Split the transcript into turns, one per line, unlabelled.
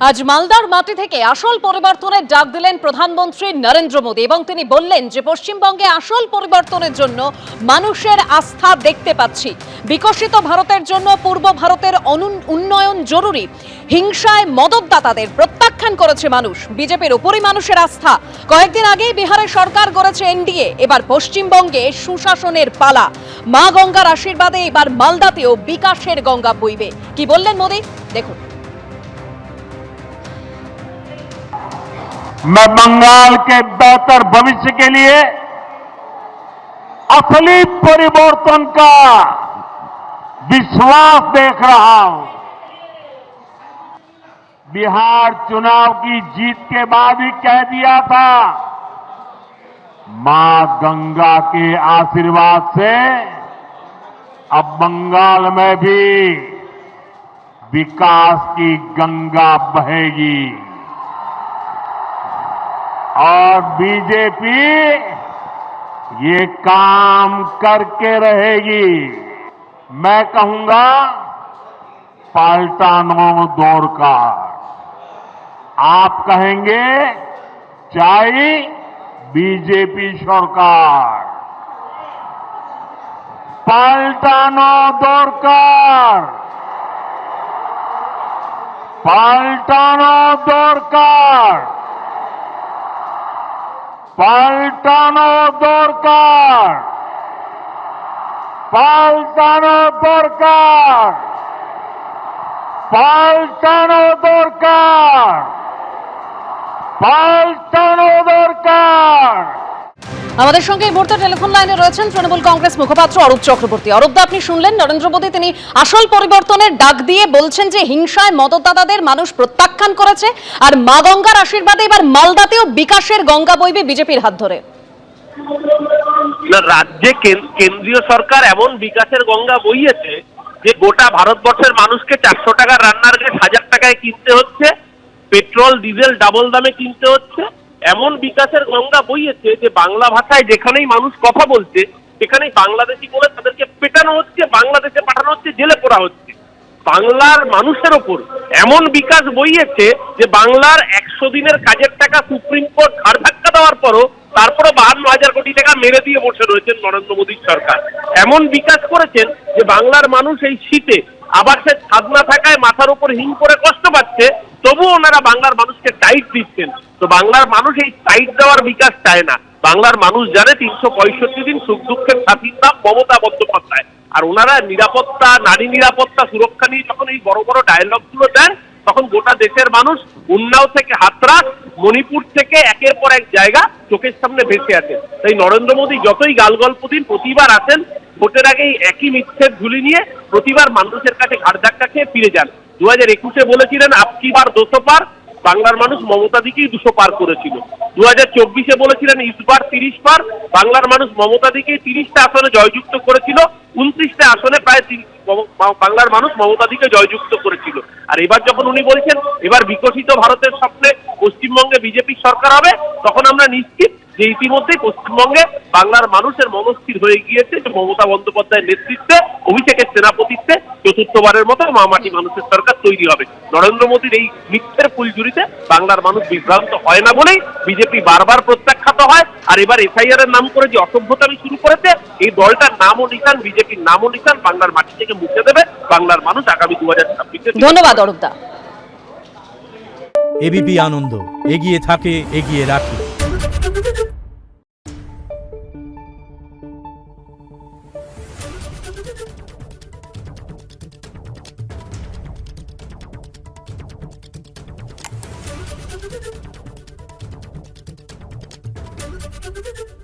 আজ মালদার মাটি থেকে আসল পরিবর্তনের ডাক দিলেন প্রধানমন্ত্রী নরেন্দ্র মোদী এবং তিনি বললেন যে পশ্চিমবঙ্গে আসল পরিবর্তনের জন্য মানুষের আস্থা দেখতে পাচ্ছি। বিকশিত ভারতের জন্য পূর্ব ভারতের উন্নয়ন জরুরি। হিংসায় মদতদাতাদের প্রত্যাখ্যান করেছে মানুষ। বিজেপির উপরই মানুষের আস্থা। কয়েকদিন আগেই বিহারে সরকার গড়েছে এনডিএ, এবার পশ্চিমবঙ্গে সুশাসনের পালা। মা গঙ্গার আশীর্বাদে এবার মালদাতেও বিকাশের গঙ্গা বইবে। কি বললেন মোদী দেখুন।
मैं बंगाल के बेहतर भविष्य के लिए असली परिवर्तन का विश्वास देख रहा हूं। बिहार चुनाव की जीत के बाद ही कह दिया था, मां गंगा के आशीर्वाद से अब बंगाल में भी विकास की गंगा बहेगी और बीजेपी ये काम करके रहेगी। मैं कहूंगा पलटानो दौड़कर, आप कहेंगे चाहे बीजेपी सरकार। पलटानो दौड़कर, पलटानो दौड़कर, पलटानो दौड़कर, पलटानो दौड़कर, पलटानो दौड़कर, पलटानो दौड़कर।
আমাদের সঙ্গে এই মুহূর্তে টেলিফোন লাইনে রয়েছেন তৃণমূল কংগ্রেস মুখপাত্র অরূপ চক্রবর্তী। অরূপদা, আপনি শুনলেন নরেন্দ্র মোদী তিনি আসল পরিবর্তনের ডাক দিয়ে বলছেন যে হিংসায় মদতদাতাদের মানুষ প্রত্যাখ্যান করেছে আর মা গঙ্গার আশীর্বাদে এবার মালদাতেও বিকাশের গঙ্গা বইবে বিজেপির হাত ধরে।
রাজ্যে কেন্দ্রীয় সরকার এমন বিকাশের গঙ্গা বইয়েছে যে গোটা ভারতবর্ষের মানুষকে 400 টাকার রান্নার গ্যাস 1000 টাকায় কিনতে হচ্ছে, পেট্রোল ডিজেল ডাবল দামে কিনতে হচ্ছে। এমন বিকাশের গঙ্গা বইয়েছে যে বাংলা ভাষায় যেখানেই মানুষ কথা বলছে সেখানেই বাংলাদেশি বলে তাদেরকে পেটানো হচ্ছে, বাংলাদেশে পাঠানো হচ্ছে, জেলে পোড়া হচ্ছে। বাংলার মানুষের ওপর এমন বিকাশ বইয়েছে যে বাংলার 100 দিনের কাজের টাকা সুপ্রিম কোর্ট ঘাড় ধাক্কা দেওয়ার পরও তারপরে 52,000 কোটি টাকা মেরে দিয়ে বসে রয়েছেন নরেন্দ্র মোদীর সরকার। এমন বিকাশ করেছেন যে বাংলার মানুষ এই শীতে আবার সে ছাদ না থাকায় মাথার উপর হিং করে কষ্ট পাচ্ছে, তবুও ওনারা বাংলার মানুষকে টাইট দিচ্ছেন। তো বাংলার মানুষ এই টাইট দেওয়ার বিকাশ চায় না। বাংলার মানুষ জানে 365 দিন সুখ দুঃখের সাথীর নাম মমতা বন্দ্যোপাধ্যায়। আর ওনারা নিরাপত্তা, নারী নিরাপত্তা, সুরক্ষা নিয়ে যখন এই বড় বড় ডায়লগগুলো দেন তখন গোটা দেশের মানুষ উন্নাও থেকে হাতরাস, মণিপুর থেকে একের পর এক জায়গা চোখের সামনে ভেসে আছে। তাই নরেন্দ্র মোদী যতই গালগল্প দিন প্রতিবার আসেন ভোটের আগেই একই মিথ্যের ঝুলি নিয়ে প্রতিবার মানুষের কাছে ঘাড় ধাক্কা খেয়ে ফিরে যান। 2021-এ বলেছিলেন আপকি বার 200 পার, বাংলার মানুষ মমতা দিকেই 200 পার করেছিল। 2024-এ বলেছিলেন ইসবার 30 পার, বাংলার মানুষ মমতা দিকেই 30টা আসনে জয়যুক্ত করেছিল। 29টা আসনে প্রায় বাংলার মানুষ মমতা দিকে জয়যুক্ত করেছিল। আর এবার যখন উনি বলছেন এবার বিকশিত ভারতের স্বপ্নে পশ্চিমবঙ্গে বিজেপির সরকার হবে, তখন আমরা নিশ্চিত যে ইতিমধ্যেই পশ্চিমবঙ্গে বাংলার মানুষের মনস্থির হয়ে গিয়েছে যে মমতা বন্দ্যোপাধ্যায়ের নেতৃত্বে, অভিষেকের সেনাপতিত্বে চতুর্থবারের মতো মামাটি মানুষের সরকার তৈরি হবে। নরেন্দ্র মোদীর এই মিথ্যের ফুলঝুরিতে বাংলার মানুষ বিভ্রান্ত হয় না বলেই বিজেপি বারবার প্রত্যাখ্যাত হয়। আর এবার এসআইআর এর নাম করে যে অসভ্যতামি শুরু করেছে, এই দলটার নাম ও নিশান, বিজেপির নাম ও নিশান বাংলার মাটি থেকে মুছে দেবে বাংলার মানুষ আগামী 2026-এ।
ধন্যবাদ অরূপদা।
এবিপি আনন্দ এগিয়ে থাকে, এগিয়ে রাখে।
Thank you.